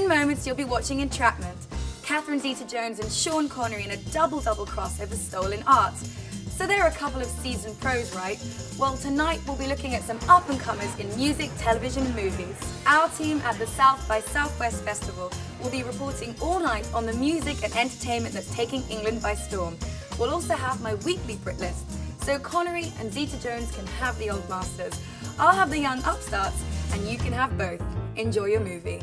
In moments, you'll be watching Entrapment, Catherine Zeta-Jones and Sean Connery in a double-double crossover Stolen Art. So there are a couple of seasoned pros, right? Well, tonight we'll be looking at some up-and-comers in music, television and movies. Our team at the South by Southwest Festival will be reporting all night on the music and entertainment that's taking England by storm. We'll also have my weekly Brit list, so Connery and Zeta-Jones can have the old masters. I'll have the young upstarts, and you can have both. Enjoy your movie.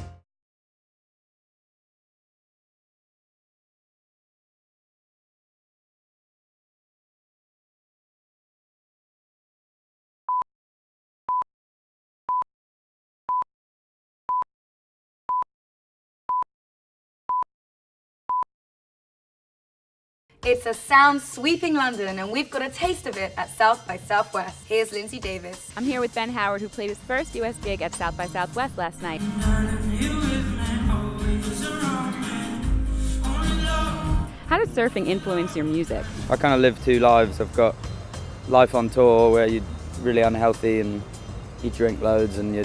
It's a sound sweeping London, and we've got a taste of it at South by Southwest. Here's Lindsay Davis. I'm here with Ben Howard, who played his first US gig at South by Southwest last night. How does surfing influence your music? I kind of live two lives. I've got life on tour where you're really unhealthy and you drink loads and you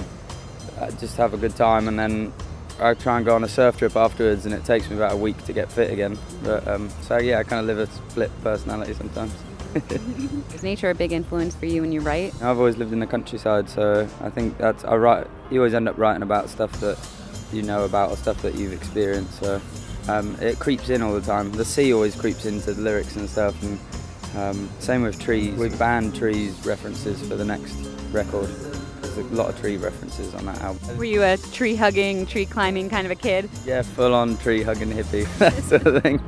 just have a good time, and then I try and go on a surf trip afterwards, and it takes me about a week to get fit again. But so yeah, I kind of live a split personality sometimes. Is nature a big influence for you when you write? I've always lived in the countryside, so I think that's you always end up writing about stuff that you know about or stuff that you've experienced. So it creeps in all the time. The sea always creeps into the lyrics and stuff, and same with trees. We've banned trees references for the next record. There's a lot of tree references on that album. Were you a tree-hugging, tree-climbing kind of a kid? Yeah, full-on tree-hugging hippie, that sort of thing.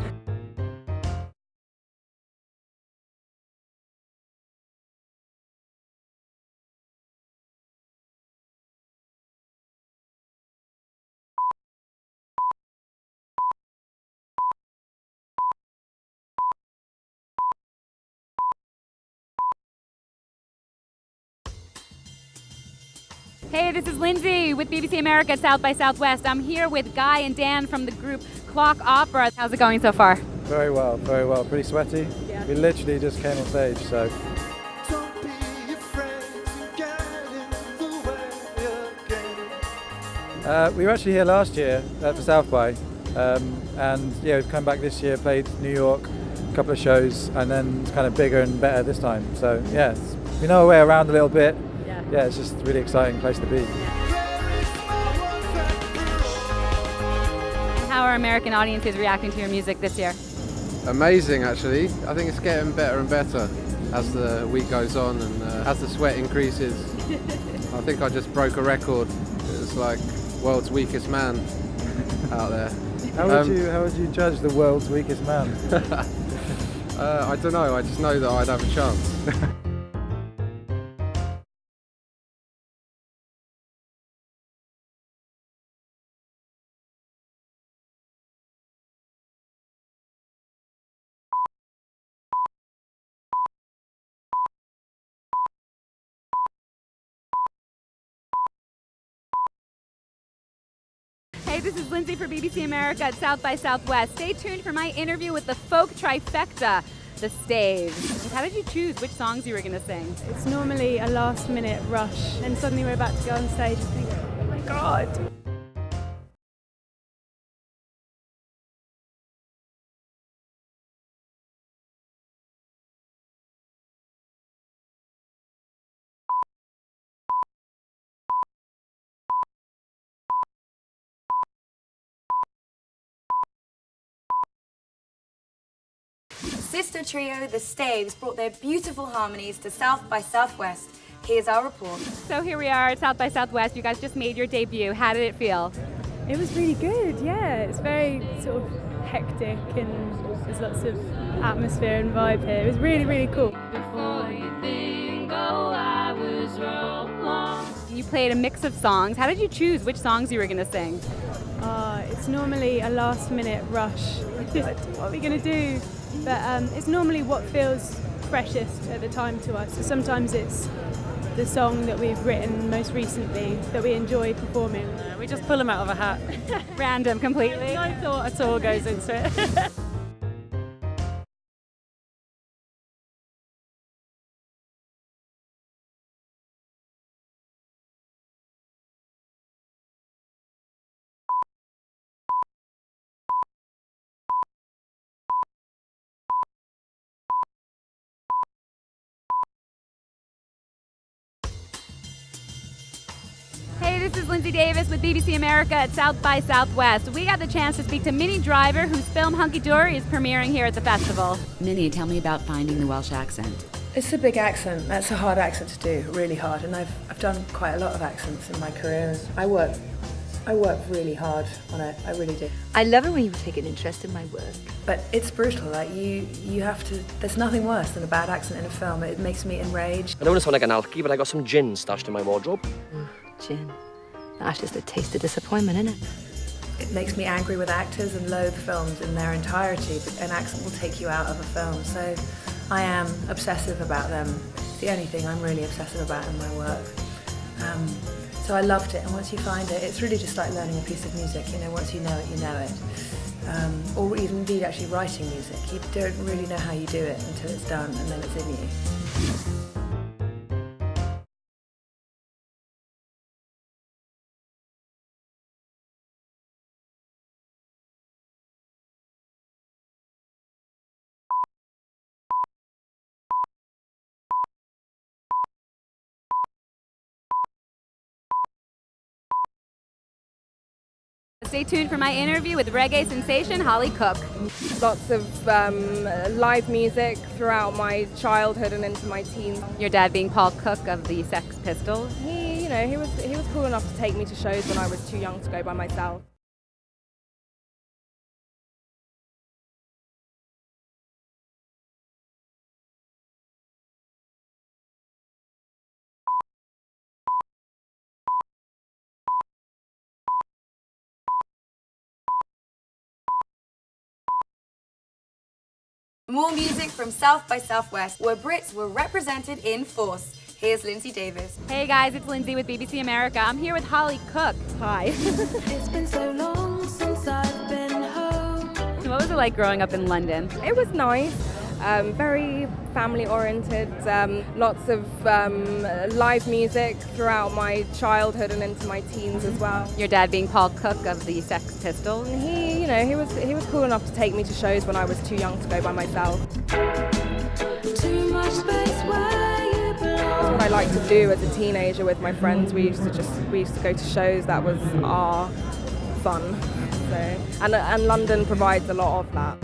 Hey, this is Lindsay with BBC America at South by Southwest. I'm here with Guy and Dan from the group Clock Opera. How's it going so far? Very well, very well. Pretty sweaty. Yeah. We literally just came on stage, so. Don't be afraid to get in the way again. We were actually here last year for South by, and yeah, we've come back this year, played New York, a couple of shows, and then it's kind of bigger and better this time. So yeah, we know our way around a little bit. Yeah, it's just a really exciting place to be. And how are American audiences reacting to your music this year? Amazing, actually. I think it's getting better and better as the week goes on and as the sweat increases. I think I just broke a record. It was like world's weakest man out there. How would you judge the world's weakest man? I don't know. I just know that I'd have a chance. Hey, this is Lindsay for BBC America at South by Southwest. Stay tuned for my interview with the folk trifecta, the Staves. How did you choose which songs you were going to sing? It's normally a last minute rush, and suddenly we're about to go on stage and think, oh my God. Sister trio, the Staves, brought their beautiful harmonies to South by Southwest. Here's our report. So here we are at South by Southwest. You guys just made your debut. How did it feel? It was really good, yeah. It's very sort of hectic and there's lots of atmosphere and vibe here. It was really, really cool. You played a mix of songs. How did you choose which songs you were going to sing? It's normally a last minute rush. What are we going to do? But it's normally what feels freshest at the time to us. So sometimes it's the song that we've written most recently that we enjoy performing. We just pull them out of a hat. Random, completely. No thought at all goes into it. this is Lindsay Davis with BBC America at South by Southwest. We got the chance to speak to Minnie Driver, whose film Hunky Dory is premiering here at the festival. Minnie, tell me about finding the Welsh accent. It's a big accent. That's a hard accent to do, really hard. And I've done quite a lot of accents in my career. I work really hard on it. I really do. I love it when you take an interest in my work. But it's brutal. Like you have to. There's nothing worse than a bad accent in a film. It makes me enraged. I don't want to sound like an alky, but I got some gin stashed in my wardrobe. Gin. That's just a taste of disappointment, isn't it? It makes me angry with actors and loathe films in their entirety. But an accent will take you out of a film. So I am obsessive about them. It's the only thing I'm really obsessive about in my work. So I loved it, and once you find it, it's really just like learning a piece of music. You know, once you know it, you know it. Or even indeed actually writing music. You don't really know how you do it until it's done, and then it's in you. Stay tuned for my interview with reggae sensation Holly Cook. Lots of live music throughout my childhood and into my teens. Your dad being Paul Cook of the Sex Pistols. He was cool enough to take me to shows when I was too young to go by myself. More music from South by Southwest, where Brits were represented in force. Here's Lindsay Davis. Hey guys, it's Lindsay with BBC America. I'm here with Holly Cook. Hi. It's been so long since I've been home. So what was it like growing up in London? It was nice, very family-oriented, lots of live music throughout my childhood and into my teens as well. Your dad being Paul Cook of the Sex Pistols. He was cool enough to take me to shows when I was too young to go by myself. Too much space where you belong. What I liked to do as a teenager with my friends, we used to go to shows. That was our fun. So, and London provides a lot of that.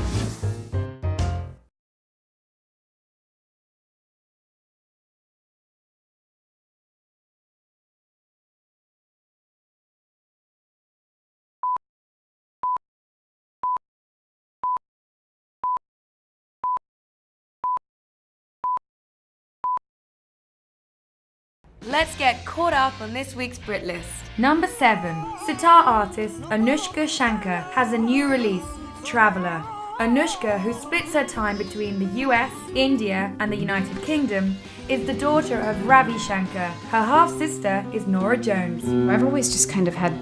Let's get caught up on this week's Brit List. Number 7. Sitar artist Anushka Shankar has a new release, Traveller. Anushka, who splits her time between the US, India and the United Kingdom, is the daughter of Ravi Shankar. Her half-sister is Nora Jones. I've always just kind of had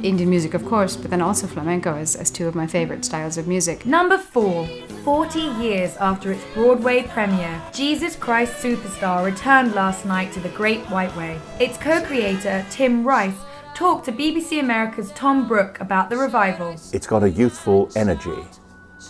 Indian music, of course, but then also flamenco as two of my favourite styles of music. Number 4. 40 years after its Broadway premiere, Jesus Christ Superstar returned last night to the Great White Way. Its co-creator, Tim Rice, talked to BBC America's Tom Brooke about the revival. It's got a youthful energy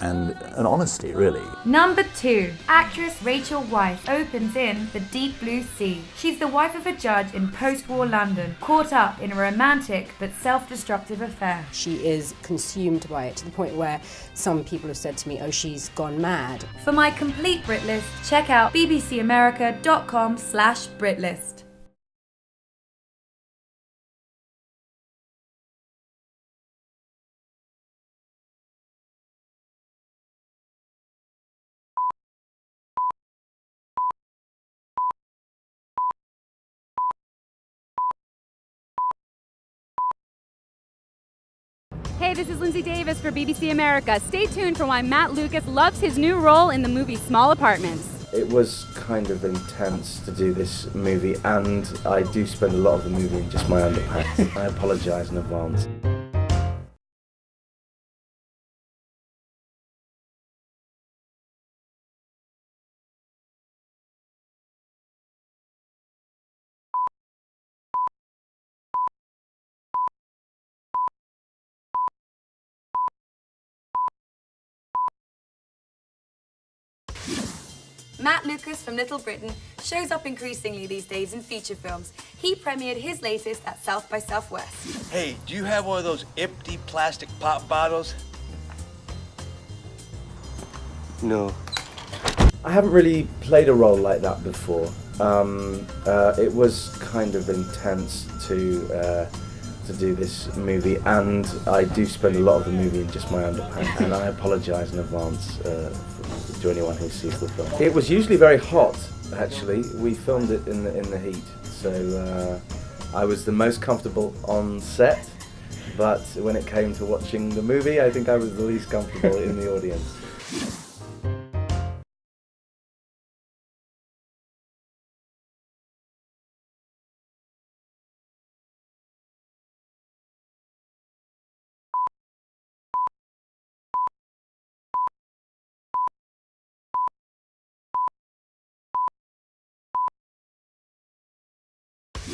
and an honesty, really. Number 2. Actress Rachel Weisz opens in The Deep Blue Sea. She's the wife of a judge in post-war London, caught up in a romantic but self-destructive affair. She is consumed by it to the point where some people have said to me, oh, she's gone mad. For my complete Brit list, check out bbcamerica.com/Britlist. Hey, this is Lindsay Davis for BBC America. Stay tuned for why Matt Lucas loves his new role in the movie Small Apartments. It was kind of intense to do this movie, and I do spend a lot of the movie in just my underpants. I apologise in advance. Matt Lucas from Little Britain shows up increasingly these days in feature films. He premiered his latest at South by Southwest. Hey, do you have one of those empty plastic pop bottles? No. I haven't really played a role like that before. It was kind of intense to do this movie, and I do spend a lot of the movie in just my underpants, and I apologise in advance to anyone who sees the film. It was usually very hot, actually. We filmed it in the heat, so I was the most comfortable on set, but when it came to watching the movie, I think I was the least comfortable in the audience.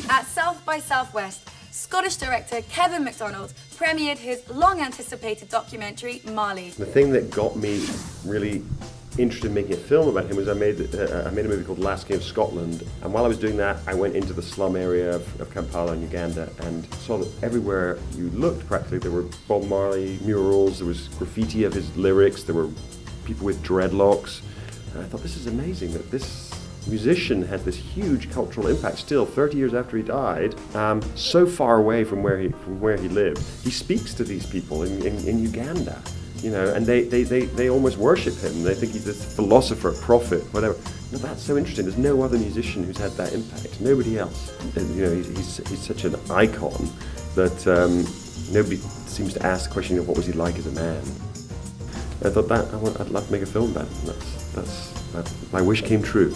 At South by Southwest, Scottish director Kevin MacDonald premiered his long-anticipated documentary, Marley. The thing that got me really interested in making a film about him was I made a movie called Last King of Scotland, and while I was doing that I went into the slum area of Kampala in Uganda and saw that everywhere you looked practically there were Bob Marley murals, there was graffiti of his lyrics, there were people with dreadlocks, and I thought this is amazing that this musician has this huge cultural impact still 30 years after he died, so far away from where he lived. He speaks to these people in Uganda, you know, and they almost worship him. They think he's this philosopher, prophet, whatever. Now, that's so interesting. There's no other musician who's had that impact. Nobody else. And, you know, he's such an icon that nobody seems to ask the question of what was he like as a man. I thought I'd love to make a film about him. That's my wish came true.